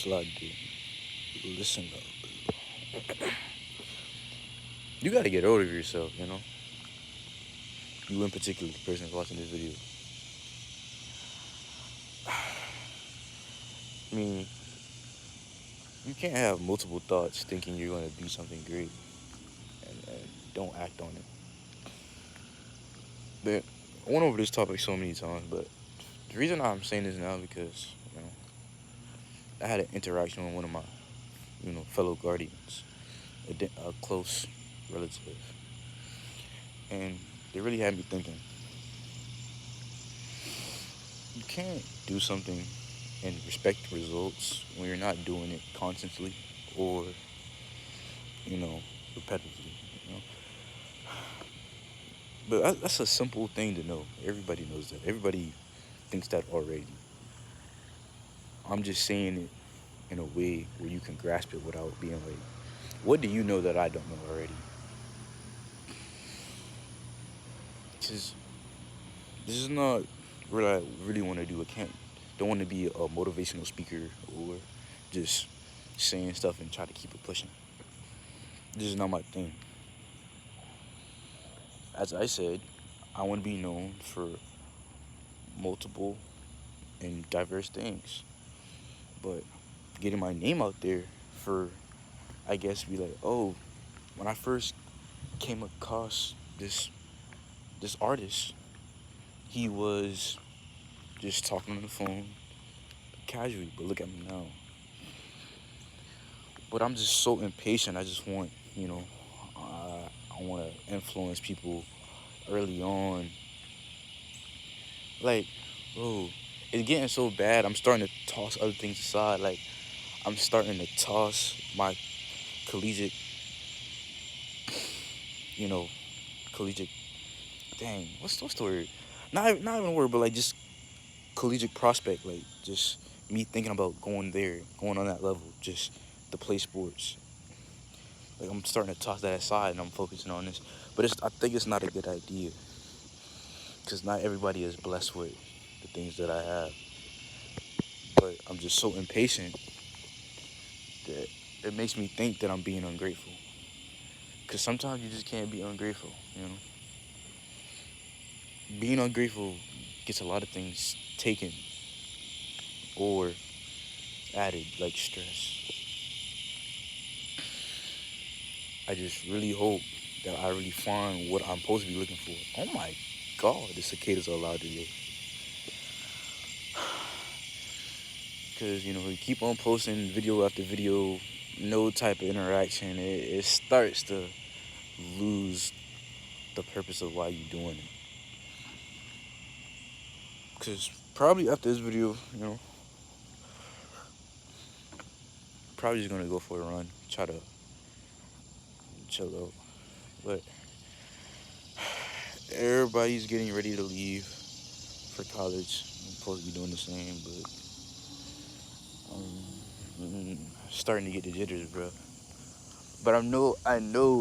slide, dude. Listen up. You gotta get out of yourself, you know? You in particular, the person that's watching this video. I mean, you can't have multiple thoughts thinking you're gonna be something great and don't act on it. But I went over this topic so many times, but the reason I'm saying this now because, I had an interaction with one of my, fellow guardians, a close relative, and they really had me thinking. You can't do something and respect the results when you're not doing it constantly or, repetitively. You know, but that's a simple thing to know. Everybody knows that. Everybody thinks that already. I'm just saying it in a way where you can grasp it without being like, what do you know that I don't know already? Because this is not what I really want to do. Don't want to be a motivational speaker or just saying stuff and try to keep it pushing. This is not my thing. As I said, I want to be known for multiple and diverse things. But getting my name out there for, I guess, be like, oh, when I first came across this artist, he was just talking on the phone casually, but look at me now. But I'm just so impatient. I just want, I want to influence people early on. Like, oh, it's getting so bad. I'm starting to toss other things aside. Like, I'm starting to toss my collegiate, you know, collegiate. Dang, what's the word? Not even a word, but like just collegiate prospect. Like just me thinking about going there, going on that level, just to play sports. Like I'm starting to toss that aside and I'm focusing on this. But I think it's not a good idea because not everybody is blessed with the things that I have. But I'm just so impatient that it makes me think that I'm being ungrateful. Because sometimes you just can't be ungrateful, you know? Being ungrateful gets a lot of things taken or added, like stress. I just really hope that I really find what I'm supposed to be looking for. Oh my God, the cicadas are loud today. Because, we keep on posting video after video, no type of interaction. It starts to lose the purpose of why you're doing it. Because probably after this video, probably just going to go for a run, try to chill out. But everybody's getting ready to leave for college. I'm supposed to be doing the same, but starting to get the jitters, bro. But I know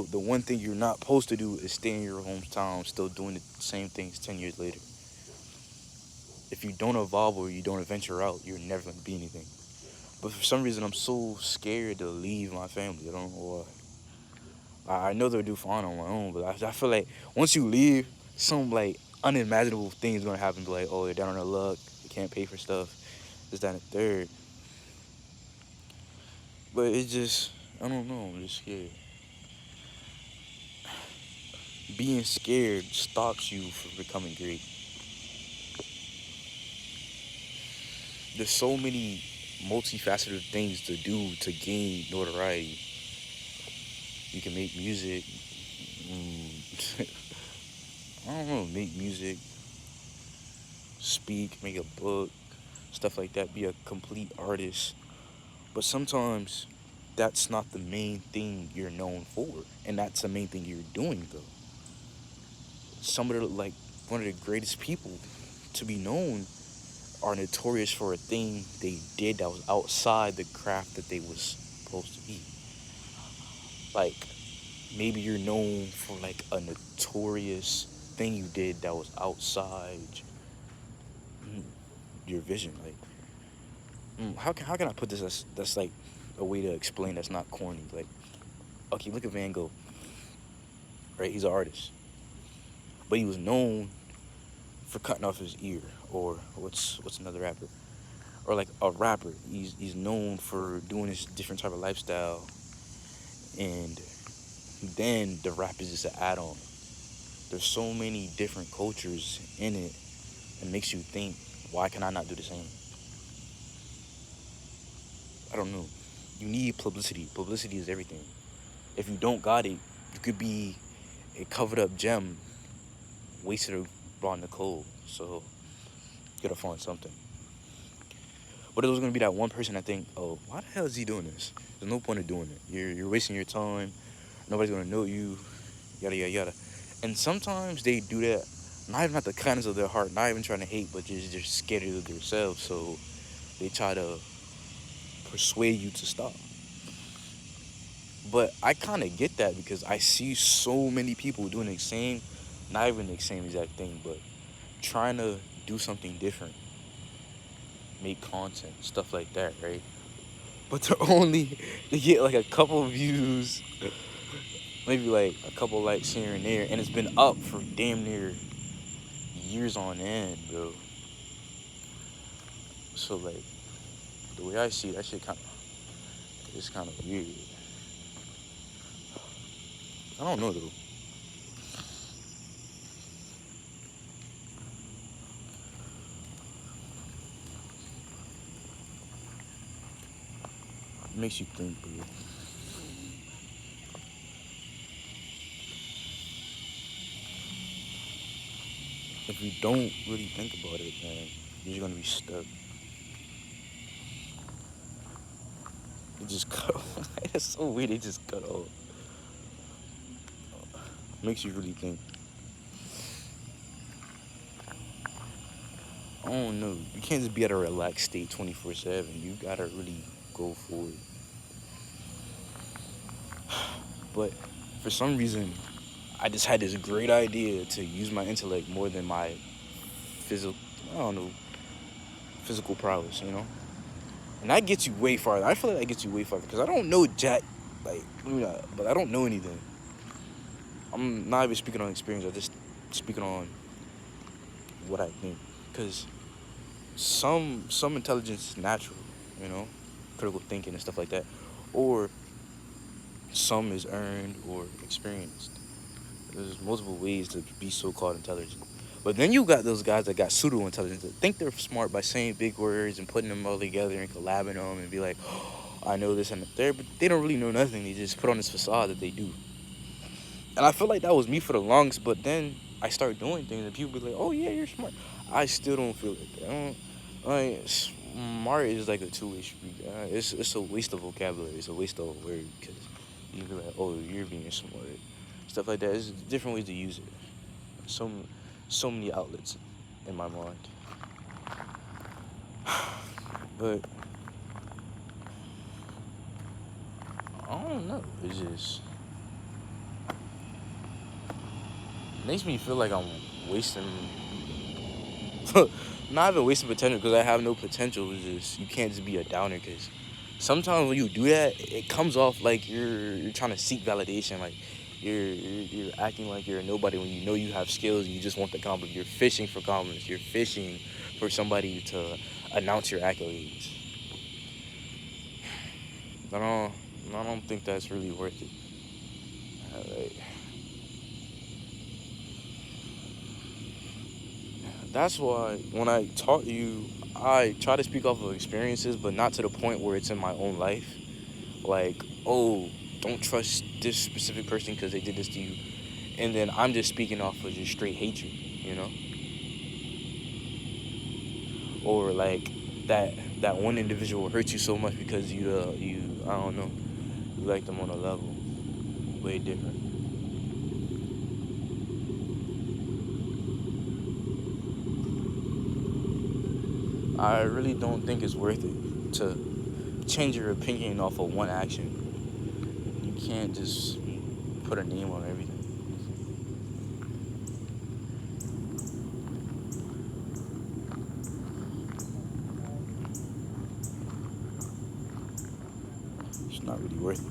the one thing you're not supposed to do is stay in your hometown, still doing the same things 10 years later. If you don't evolve or you don't venture out, you're never gonna be anything. But for some reason, I'm so scared to leave my family. I don't know why. I know they'll do fine on my own, but I feel like once you leave, some like unimaginable things gonna happen. Be like, oh, they're down on their luck, they can't pay for stuff, this, that, and the third. But it's just, I don't know, I'm just scared. Being scared stops you from becoming great. There's so many multifaceted things to do to gain notoriety. You can make music. I don't know, make music, speak, make a book, stuff like that. Be a complete artist. But sometimes that's not the main thing you're known for, and that's the main thing you're doing though. Some of the like one of the greatest people to be known are notorious for a thing they did that was outside the craft that they was supposed to be. Like maybe you're known for like a notorious thing you did that was outside your vision. Like how can I put this that's like a way to explain that's not corny? Like, okay, look at Van Gogh, right? He's an artist, but he was known for cutting off his ear, or what's another rapper, or like a rapper. He's known for doing this different type of lifestyle, and then the rap is just an add-on. There's so many different cultures in it. It makes you think, why can I not do the same? I don't know. You need publicity. Publicity is everything. If you don't got it, you could be a covered up gem, wasted on the cold. So you gotta find something. But there's gonna be that one person that think, oh, why the hell is he doing this? There's no point in doing it. You're wasting your time. Nobody's gonna know you. Yada yada yada. And sometimes they do that, not even at the kindness of their heart, not even trying to hate, but just scared of themselves. So they try to persuade you to stop. But I kind of get that because I see so many people doing the same, not even the same exact thing, but trying to do something different, make content, stuff like that, right? But they get like a couple of views, maybe like a couple likes here and there, and it's been up for damn near years on end, bro. So like the way I see it, that shit kind of weird. I don't know though. It makes you think, bro. If you don't really think about it, man, you're just gonna be stuck. It just cut off. It's so weird. It just cut off. Makes you really think. I don't know. You can't just be at a relaxed state 24/7. You gotta really go for it. But for some reason, I just had this great idea to use my intellect more than my physical. I don't know, physical prowess. And that gets you way farther. I feel like that gets you way farther because I don't know jack, like, but I don't know anything. I'm not even speaking on experience. I'm just speaking on what I think. Because some intelligence is natural, you know, critical thinking and stuff like that, or some is earned or experienced. There's multiple ways to be so-called intelligent. But then you got those guys that got pseudo-intelligence that think they're smart by saying big words and putting them all together and collabing them and be like, oh, I know this and there, but they don't really know nothing. They just put on this facade that they do. And I feel like that was me for the longest, but then I start doing things and people be like, oh yeah, you're smart. I still don't feel like that. I don't, like, smart is like a two-way street. It's a waste of vocabulary. It's a waste of a word because you be like, oh, you're being smart. Stuff like that. There's different ways to use it. So, so many outlets in my mind. But I don't know. It just makes me feel like I'm wasting. Not even wasting potential because I have no potential. It's just you can't just be a downer because sometimes when you do that, it comes off like you're trying to seek validation. Like you're acting like you're a nobody when you know you have skills. And you just want the compliment. You're fishing for compliments. You're fishing for somebody to announce your accolades. I don't. I don't think that's really worth it. Like, that's why when I talk to you, I try to speak off of experiences, but not to the point where it's in my own life. Like, oh, don't trust this specific person because they did this to you, and then I'm just speaking off of just straight hatred, or like that one individual hurt you so much because you I don't know, you like them on a level way different. I really don't think it's worth it to change your opinion off of one action. You can't just put a name on everything. It's not really worth it.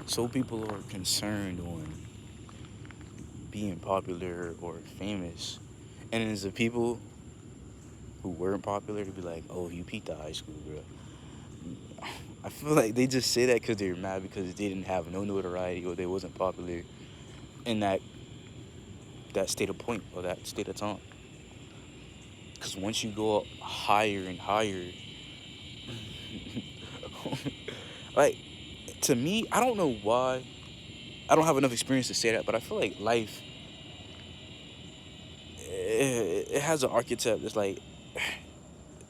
So people are concerned on being popular or famous, and then there's the people who weren't popular to be like, "Oh, you peaked at high school, bro." I feel like they just say that because they're mad because they didn't have no notoriety or they wasn't popular in that state of point or that state of time. Because once you go up higher and higher, like to me, I don't know why. I don't have enough experience to say that, but I feel like life it has an archetype that's like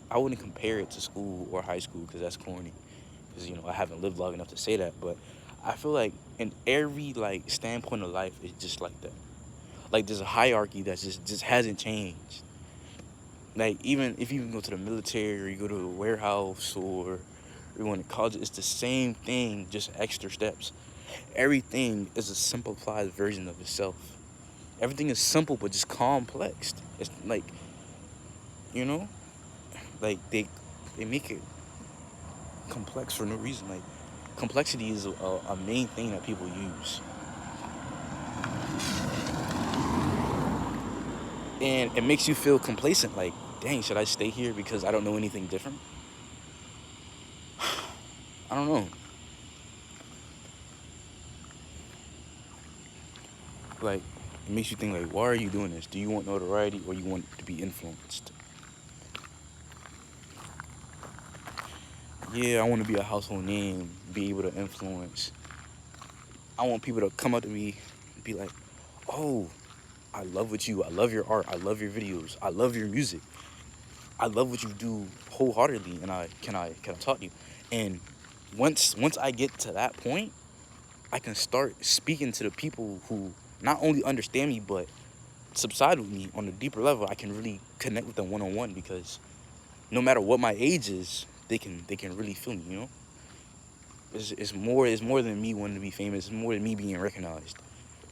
I wouldn't compare it to school or high school because that's corny. Because I haven't lived long enough to say that, but I feel like in every like standpoint of life, it's just like that. Like there's a hierarchy that just hasn't changed. Like even if you even go to the military or you go to a warehouse or you go to college, it's the same thing, just extra steps. Everything is a simplified version of itself. Everything is simple but just complex. It's like you know, like they make it complex for no reason. Like complexity is a main thing that people use, and it makes you feel complacent. Like, dang, should I stay here because I don't know anything different? I don't know. Like, it makes you think like, why are you doing this? Do you want notoriety or you want to be influenced? Yeah, I want to be a household name, be able to influence. I want people to come up to me and be like, oh, I love what you, I love your art, I love your videos, I love your music, I love what you do wholeheartedly, and can I talk to you? And once I get to that point, I can start speaking to the people who not only understand me but subside with me on a deeper level. I can really connect with them one on one because no matter what my age is, they can really feel me. It's more than me wanting to be famous. It's more than me being recognized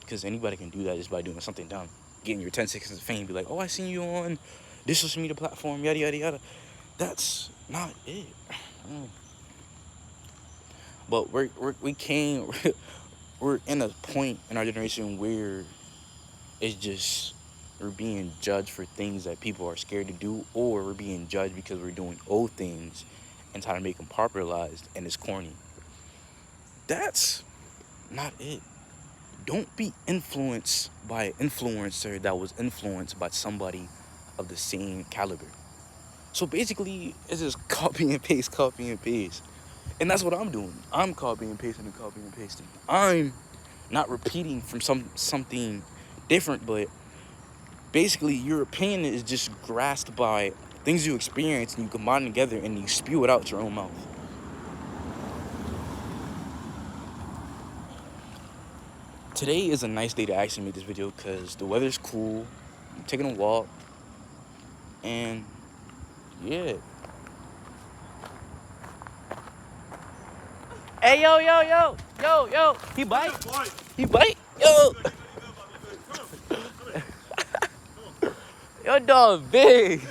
because anybody can do that just by doing something dumb, getting your 10 seconds of fame. Be like, oh, I seen you on this social media platform, yada yada yada. That's not it. Mm. But we came. We're in a point in our generation where it's just we're being judged for things that people are scared to do, or we're being judged because we're doing old things and trying to make them popularized, and it's corny. That's not it. Don't be influenced by an influencer that was influenced by somebody of the same caliber. So basically, it's just copy and paste, copy and paste. And that's what I'm doing. I'm copying and pasting and copying and pasting. I'm not repeating from something different, but basically your opinion is just grasped by things you experience and you combine them together and you spew it out your own mouth. Today is a nice day to actually make this video because the weather's cool. I'm taking a walk and yeah. Hey yo yo yo yo yo, he bite. He bite. Yo, your dog big.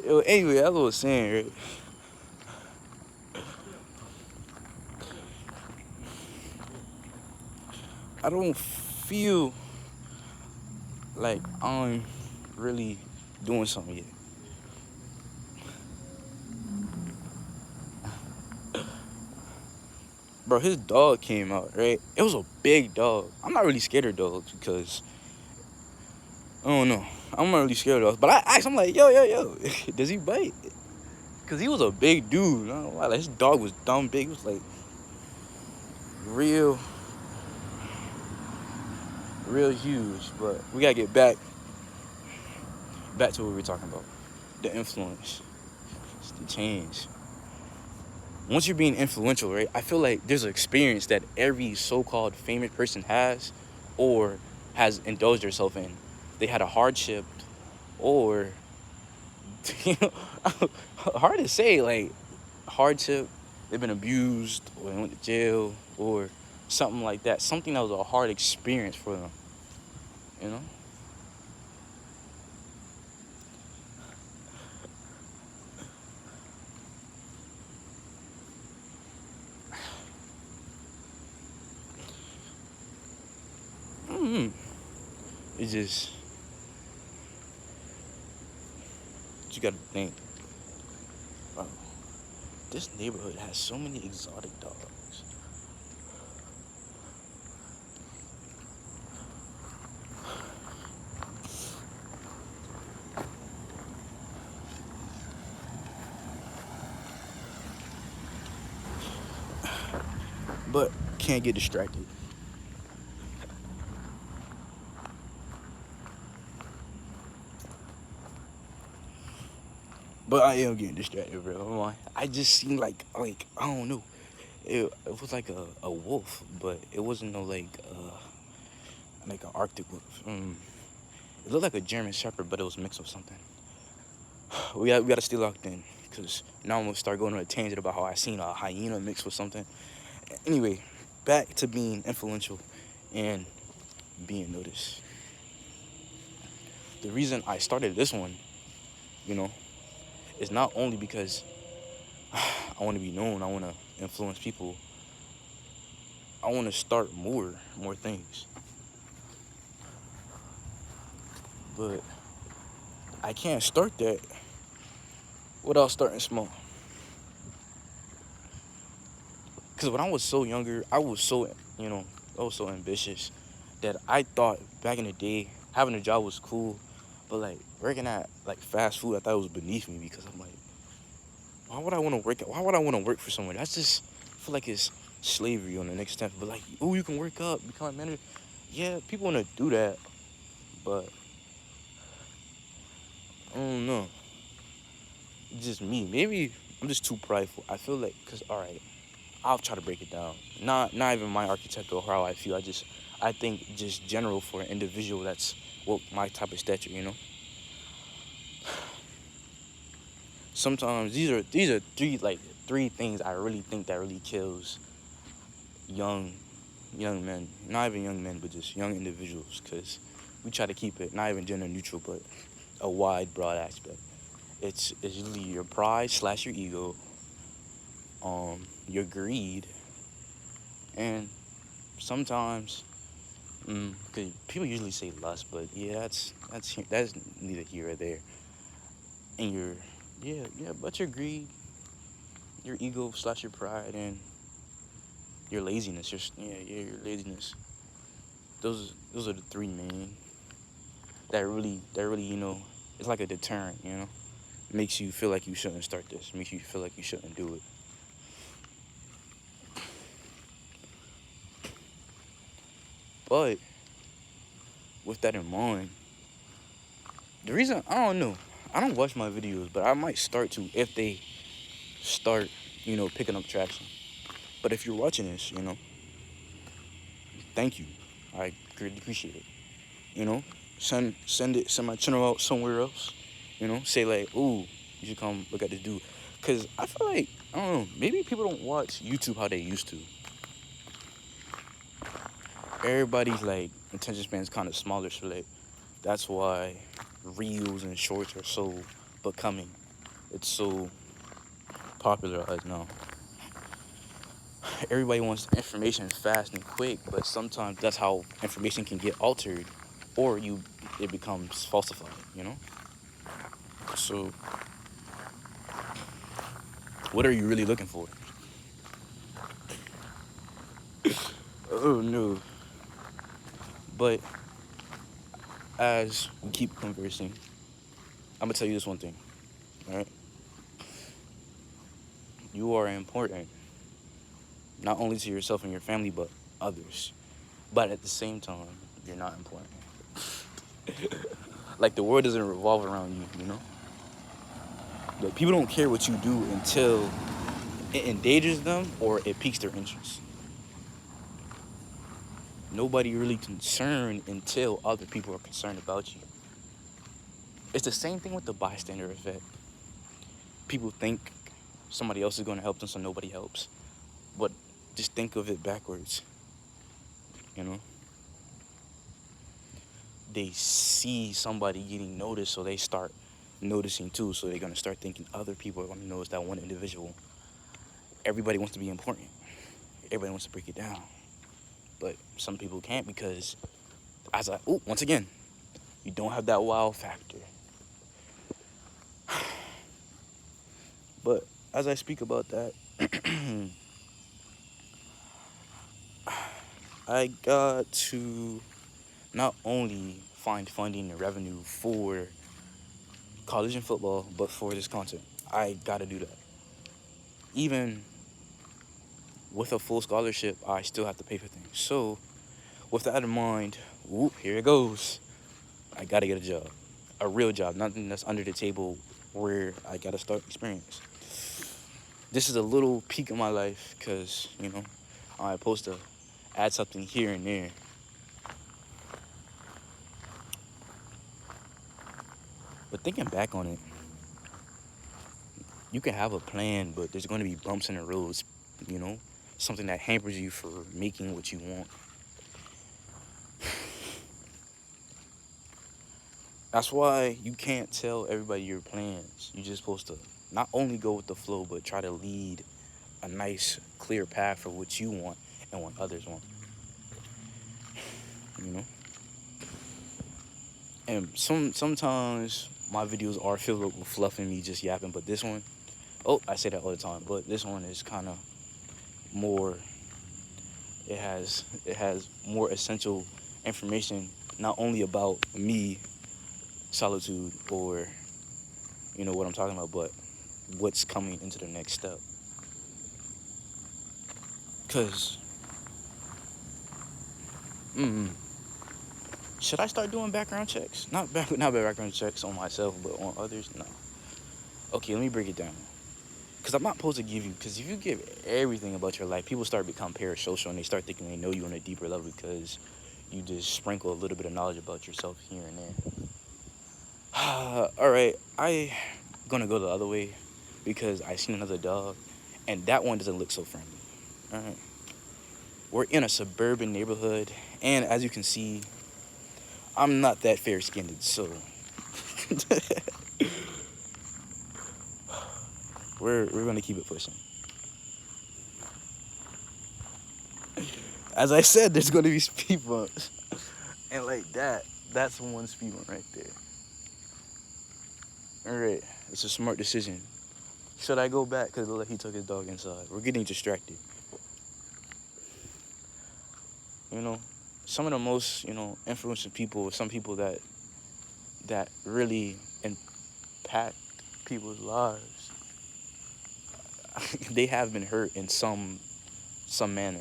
Yo, anyway, that's what I was saying, right? I don't feel like I'm really doing something yet. Bro, his dog came out, right? It was a big dog. I'm not really scared of dogs because I don't know. I'm not really scared of dogs. But I asked him like, yo, yo, yo, does he bite? Cause he was a big dude. I don't know why. Like, his dog was dumb big. It was like real, real huge. But we gotta get back to what we were talking about. The influence. It's the change. Once you're being influential, right? I feel like there's an experience that every so-called famous person has or has indulged herself in. They had a hardship or you know, hard to say. Like hardship, they've been abused or they went to jail or something like that. Something that was a hard experience for them. You know. Mm-hmm. It's just you gotta think. Wow, this neighborhood has so many exotic dogs. But can't get distracted. But I am getting distracted, bro. I just seen like I don't know. It was like a wolf, but it wasn't no like an Arctic wolf. It looked like a German Shepherd, but it was mixed with something. We gotta stay locked in, cause now I'm gonna start going on a tangent about how I seen a hyena mixed with something. Anyway, back to being influential and being noticed. The reason I started this one, you know, is not only because I want to be known, I want to influence people. I want to start more things. But I can't start that without starting small. Because when I was so younger, I was so, you know, I was so ambitious that I thought back in the day having a job was cool, but like working at like fast food, I thought it was beneath me because I'm like, why would I want to work? Why would I want to work for someone? That's just I feel like it's slavery on the next step. But like, oh, you can work up, become a manager. Yeah, people want to do that, but I don't know. It's just me. Maybe I'm just too prideful. I feel like, cause all right, I'll try to break it down. Not even my architect or how I feel. I think just general for an individual that's what my type of stature. You know. Sometimes these are three things I really think that really kills young young men. Not even young men, but just young individuals. Cause we try to keep it not even gender neutral, but a wide, broad aspect. It's usually your pride slash your ego, your greed, and sometimes, because people usually say lust, but yeah, that's neither here or there. And your, yeah, but your greed, your ego slash your pride, and your laziness, your laziness. Those are the three main that really it's like a deterrent, makes you feel like you shouldn't start this, makes you feel like you shouldn't do it. But with that in mind, the reason I don't know, I don't watch my videos, but I might start to if they start, picking up traction. But if you're watching this, thank you. I greatly appreciate it. You know, send my channel out somewhere else. Say like, ooh, you should come look at this dude. Cause I feel like I don't know, maybe people don't watch YouTube how they used to. Everybody's like attention span's kind of smaller, so like that's why reels and shorts are so becoming. It's so popular as now. Everybody wants information fast and quick, but sometimes that's how information can get altered, or it becomes falsified. So what are you really looking for? Oh no! But as we keep conversing, I'm gonna tell you this one thing. All right, you are important, not only to yourself and your family, but others. But at the same time, you're not important. Like the world doesn't revolve around you. Like people don't care what you do until it endangers them or it piques their interest. Nobody really concerned until other people are concerned about you. It's the same thing with the bystander effect. people think somebody else is going to help them, so nobody helps. But just think of it backwards. You know, they see somebody getting noticed, so they start noticing too. So they're gonna start thinking other people are gonna notice that one individual. Everybody wants to be important. Everybody wants to break it down, but some people can't because, once again, you don't have that wow factor. But as I speak about that, I got to not only find funding and revenue for college and football, but for this content. I got to do that. Even with a full scholarship, I still have to pay for things. So, with that in mind, here it goes. I got to get a job. A real job, nothing that's under the table where I got to start experience. This is a little peak of my life because, I'm supposed to add something here and there. But thinking back on it, you can have a plan, but there's going to be bumps in the roads, you know? Something that hampers you for making what you want. That's why you can't tell everybody your plans. You're just supposed to not only go with the flow, but try to lead a nice, clear path for what you want and what others want. You know? And sometimes my videos are filled with fluff and me just yapping, but this one, I say that all the time, but this one is kind of more. It has more essential information, not only about me, solitude, or what I'm talking about, but what's coming into the next step. Cause, should I start doing background checks? Not background checks on myself, but on others. No. Okay, let me break it down. Because I'm not supposed to give you, because if you give everything about your life, people start to become parasocial and they start thinking they know you on a deeper level because you just sprinkle a little bit of knowledge about yourself here and there. All right, I gonna go the other way because I seen another dog, and that one doesn't look so friendly. All right, we're in a suburban neighborhood, and as you can see, I'm not that fair-skinned, so we're gonna keep it pushing. As I said, there's gonna be speed bumps, and like that's one speed bump right there. All right, it's a smart decision. Should I go back? Because look, he took his dog inside. We're getting distracted. You know, some of the most, influential people, some people that really impact people's lives, they have been hurt in some manner.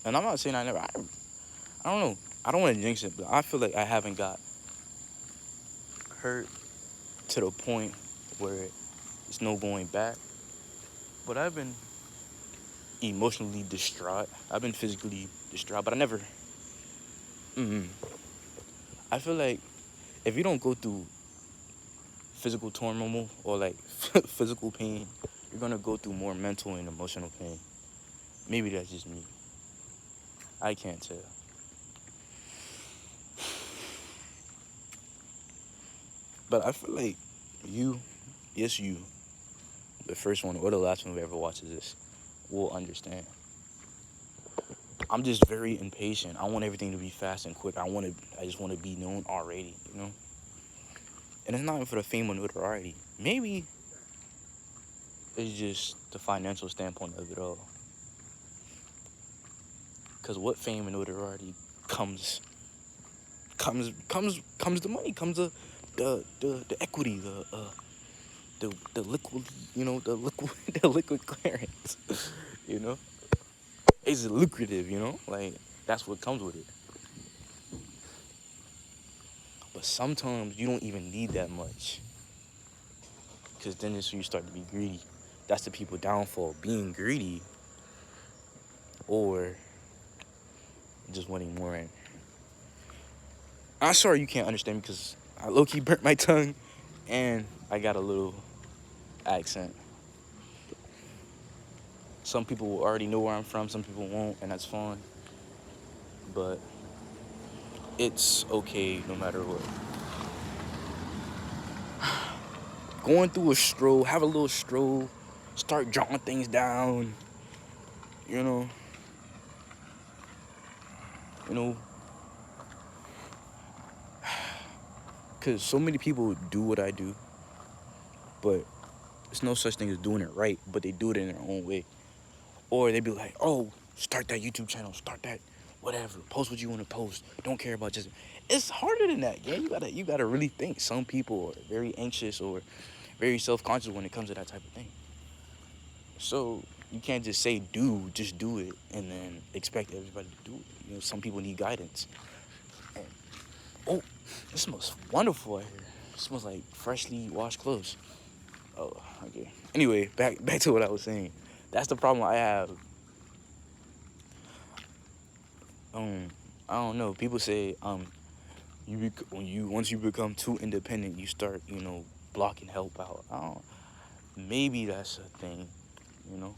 And I'm not saying I don't know. I don't want to jinx it, but I feel like I haven't got hurt to the point where it's no going back. But I've been emotionally distraught. I've been physically distraught, but I never. Mm, I feel like if you don't go through physical turmoil or like physical pain, you're gonna go through more mental and emotional pain. Maybe that's just me. I can't tell. But I feel like you, yes, you, the first one or the last one who ever watches this, will understand. I'm just very impatient. I want everything to be fast and quick. I just want to be known already. And it's not even for the fame or notoriety. Maybe it's just the financial standpoint of it all. Because what fame and notoriety comes the money, comes the equity, the liquid, the liquid the liquid clearance, you know. It's lucrative, like that's what comes with it. But sometimes you don't even need that much, because then it's when you start to be greedy. That's the people downfall, being greedy or just wanting more. I'm sorry you can't understand me because I low-key burnt my tongue and I got a little accent. Some people will already know where I'm from, some people won't, and that's fine. But it's okay no matter what. Going through a stroll, have a little stroll, start jotting things down, you know, you know, because so many people do what I do, but there's no such thing as doing it right, but they do it in their own way. Or they be like, oh, start that YouTube channel, start that whatever, post what you want to post. Don't care about just. It's harder than that, yeah. You gotta really think. Some people are very anxious or very self-conscious when it comes to that type of thing. So you can't just say just do it, and then expect everybody to do it. You know, some people need guidance. And, oh, it smells wonderful out here. It smells like freshly washed clothes. Oh, okay. Anyway, back to what I was saying. That's the problem I have. Um, I don't know. People say when you once you become too independent, you start blocking help out. I don't. Maybe that's a thing, you know.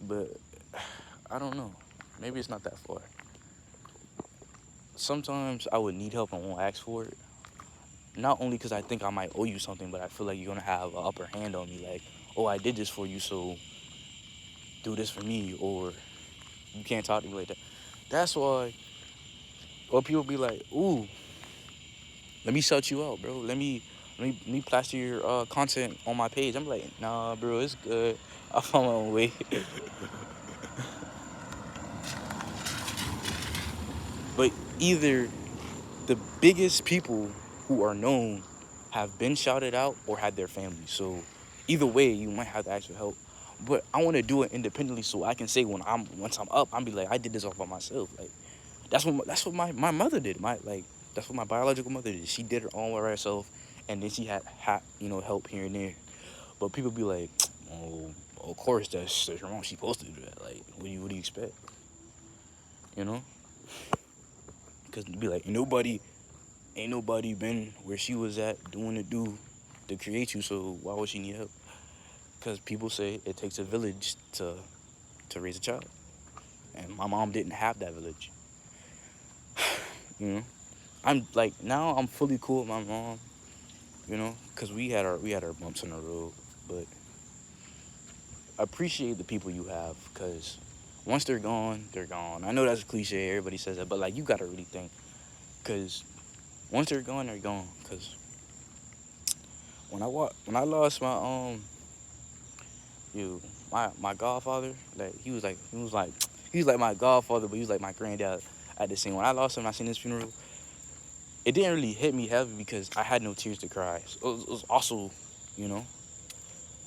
But I don't know. Maybe it's not that far. Sometimes I would need help and won't ask for it. Not only because I think I might owe you something, but I feel like you're gonna have an upper hand on me. Like, oh, I did this for you, so do this for me, or you can't talk to me like that. That's why. Or people be like, ooh, let me shout you out, bro. Let me plaster your content on my page. I'm like, nah, bro, it's good. I found my own way. But either the biggest people who are known have been shouted out or had their family. So either way, you might have to ask for help. But I want to do it independently so I can say once I'm up, I'm be like, I did this all by myself. Like that's what my mother did. That's what my biological mother did. She did it all by herself, and then she had help here and there. But people be like, oh, of course that's your mom. She supposed to do that. Like, what do you expect? You know? Because be like, ain't nobody been where she was at doing the do to create you. So why would she need help? Because people say it takes a village to raise a child, and my mom didn't have that village. You know, I'm like now I'm fully cool with my mom. You know, because we had our bumps in the road, but appreciate the people you have, because once they're gone, they're gone. I know that's a cliche, everybody says that, but like you gotta really think, because once they're gone, they're gone. Because when I lost my godfather, like he was like my godfather, but he was like my granddad at the same. When I lost him, I seen his funeral. It didn't really hit me heavy because I had no tears to cry. So it was also, you know,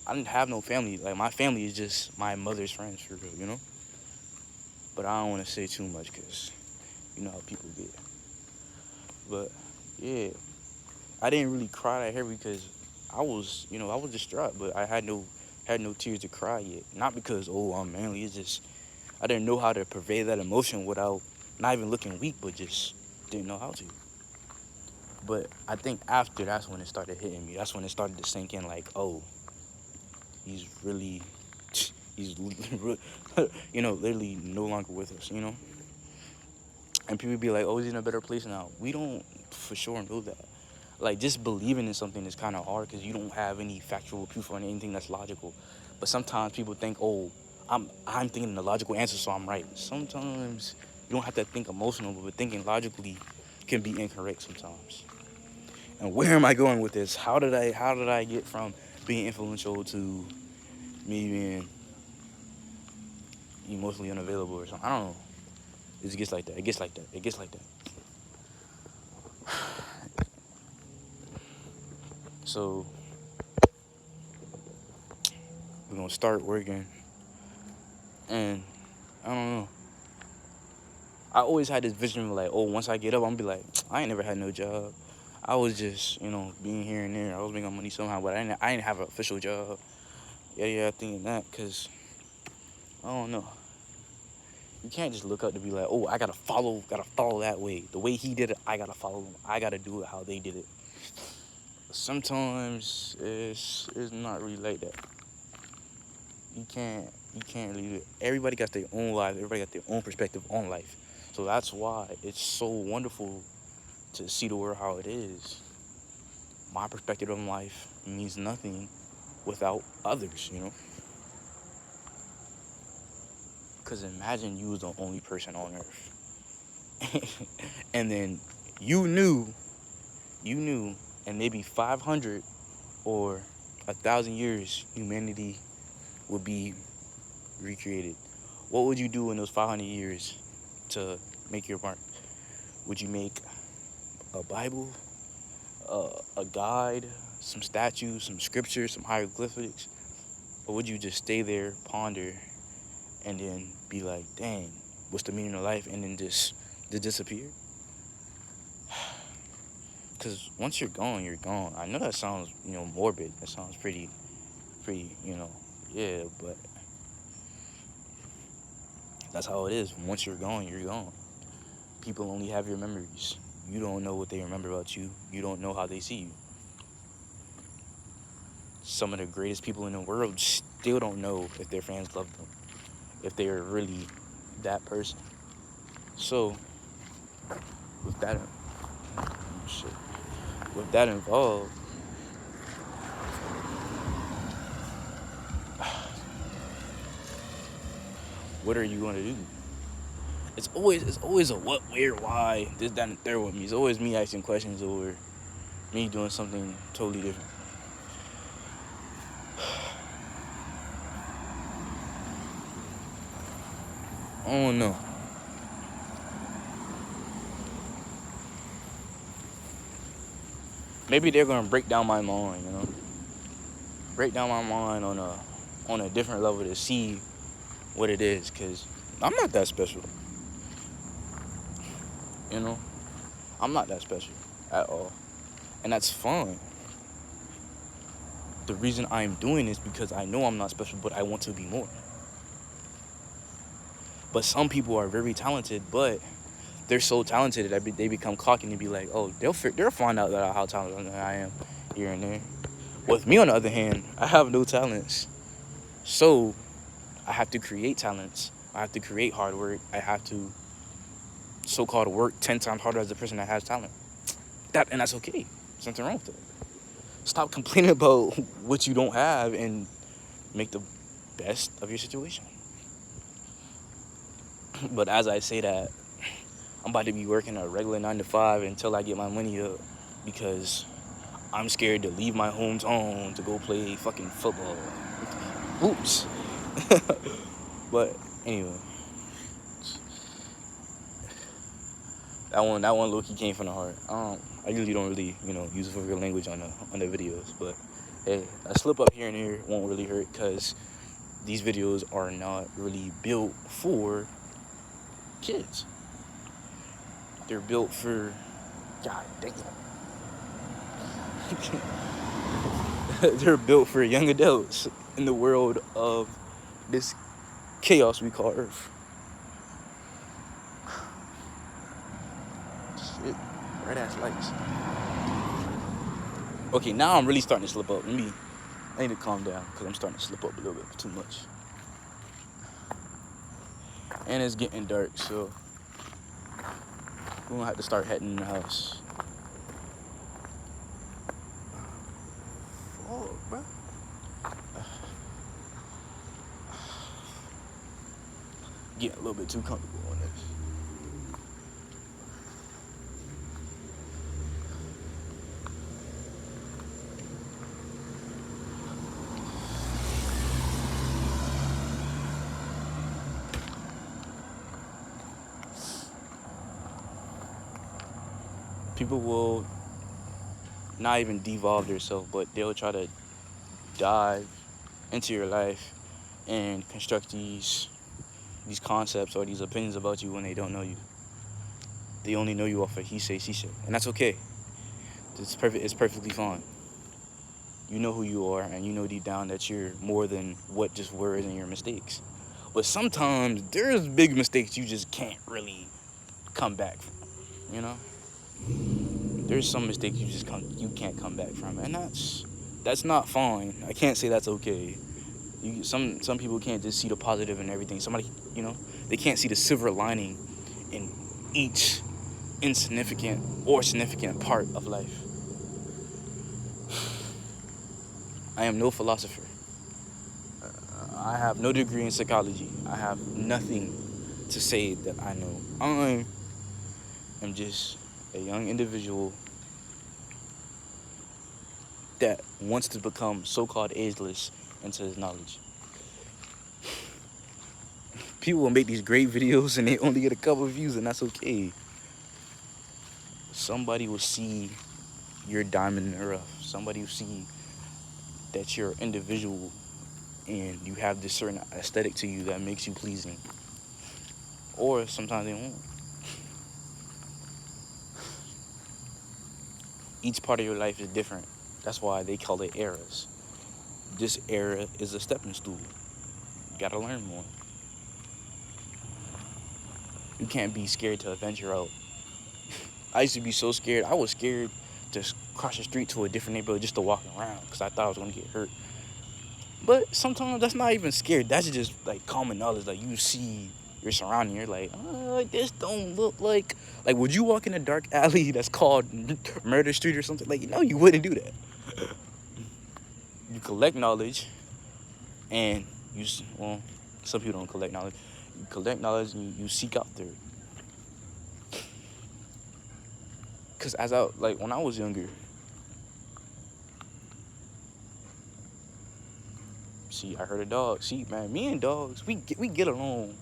I didn't have no family. Like my family is just my mother's friends for real, you know. But I don't want to say too much because you know how people get. But yeah, I didn't really cry that heavy because I was distraught, but I had no tears to cry yet. Not because I'm manly. It's just I didn't know how to convey that emotion without not even looking weak, but just didn't know how to. But I think after that's when it started hitting me. That's when it started to sink in. Like, oh, he's really, he's, literally no longer with us. You know. And people be like, oh, he's in a better place now. We don't for sure know that. Like, just believing in something is kind of hard because you don't have any factual proof or anything that's logical. But sometimes people think, oh, I'm thinking the logical answer, so I'm right. Sometimes you don't have to think emotional, but thinking logically can be incorrect sometimes. And where am I going with this? How did I get from being influential to me being emotionally unavailable or something? I don't know. It gets like that. It gets like that. It gets like that. So we're gonna start working, and I don't know. I always had this vision of like, oh, once I get up, I'm gonna be like, I ain't never had no job. I was just, being here and there. I was making money somehow, but I didn't have an official job. Yeah, thinking that, cause I don't know. You can't just look up to be like, oh, I gotta follow that way. The way he did it, I gotta follow him. I gotta do it how they did it. Sometimes it's not really like that. You can't really do it. Everybody got their own life. Everybody got their own perspective on life. So that's why it's so wonderful to see the world how it is. My perspective on life means nothing without others, you know? Because imagine you was the only person on earth. And then you knew, in maybe 500 or 1,000 years, humanity would be recreated. What would you do in those 500 years to make your mark? Would you make a Bible, a guide, some statues, some scriptures, some hieroglyphics? Or would you just stay there, ponder, and then be like, dang, what's the meaning of life? And then just disappear? Because once you're gone, you're gone. I know that sounds, morbid. That sounds pretty, yeah, but that's how it is. Once you're gone, you're gone. People only have your memories. You don't know what they remember about you. You don't know how they see you. Some of the greatest people in the world still don't know if their fans love them, if they're really that person. So, with that, shit, with that involved, what are you going to do? It's always a what, where, why, this, that, and the third with me. It's always me asking questions or me doing something totally different. I don't know. Maybe they're gonna break down my mind, break down my mind on a different level to see what it is, cause I'm not that special, you know. I'm not that special at all, and that's fine. The reason I'm doing this because I know I'm not special, but I want to be more. But some people are very talented, but they're so talented that they become cocky and be like, oh, they'll find out that how talented I am here and there. With me, on the other hand, I have no talents, so I have to create talents. I have to create hard work. I have to so-called work 10 times harder as the person that has talent. And that's okay. There's nothing wrong with it. Stop complaining about what you don't have and make the best of your situation. But as I say that, I'm about to be working a regular 9 to 5 until I get my money up because I'm scared to leave my hometown to go play fucking football. Oops. But anyway, that one low-key came from the heart. I usually don't really, use vulgar language on the videos, but hey, a slip up here and there won't really hurt because these videos are not really built for kids. They're built for, god damn. They're built for young adults in the world of this chaos we call Earth. Shit, bright ass lights. Okay, now I'm really starting to slip up. I need to calm down because I'm starting to slip up a little bit too much. And it's getting dark, so we're gonna have to start heading in the house. Oh, bro. Getting a little bit too comfortable on this. People will not even devolve themselves, but they'll try to dive into your life and construct these concepts or these opinions about you when they don't know you. They only know you off of he say, she say, and that's okay. It's perfect. It's perfectly fine. You know who you are, and you know deep down that you're more than what just words and your mistakes. But sometimes there's big mistakes you just can't really come back from, there's some mistakes you can't come back from, and that's not fine. I can't say that's okay. Some people can't just see the positive in everything. Somebody, they can't see the silver lining in each insignificant or significant part of life. I am no philosopher. I have no degree in psychology. I have nothing to say that I know. I am just a young individual that wants to become so-called ageless into his knowledge. People will make these great videos and they only get a couple of views, and that's okay. Somebody will see your diamond in the rough. Somebody will see that you're an individual and you have this certain aesthetic to you that makes you pleasing. Or sometimes they won't. Each part of your life is different. That's why they call it eras. This era is a stepping stool. You gotta learn more. You can't be scared to venture out. I used to be so scared. I was scared to cross the street to a different neighborhood just to walk around because I thought I was gonna get hurt. But sometimes that's not even scared. That's just like common knowledge. Like you see your surrounding, you're like, this don't look like. Like, would you walk in a dark alley that's called Murder Street or something? Like, you wouldn't do that. You collect knowledge, and some people don't collect knowledge. You collect knowledge and you seek out there. Cause when I was younger, see, I heard a dog. See, man, me and dogs, we get along.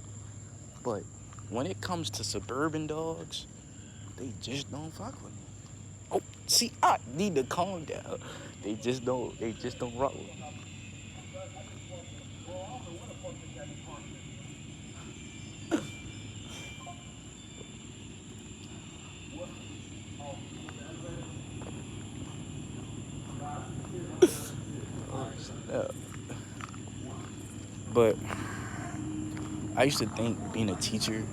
But when it comes to suburban dogs, they just don't fuck with me. Oh, see, I need to calm down. They just don't rock with me. Yeah. But I used to think being a teacher,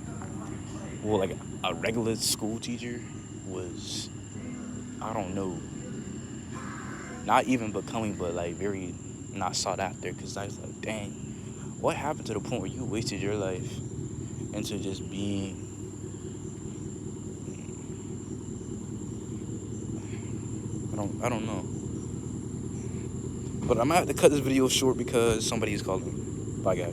well, like a regular school teacher, was, I don't know, not even becoming, but like very not sought after. Cause I was like, dang, what happened to the point where you wasted your life into just being, I don't know. But I'm gonna have to cut this video short because somebody is calling me. Bye, guys.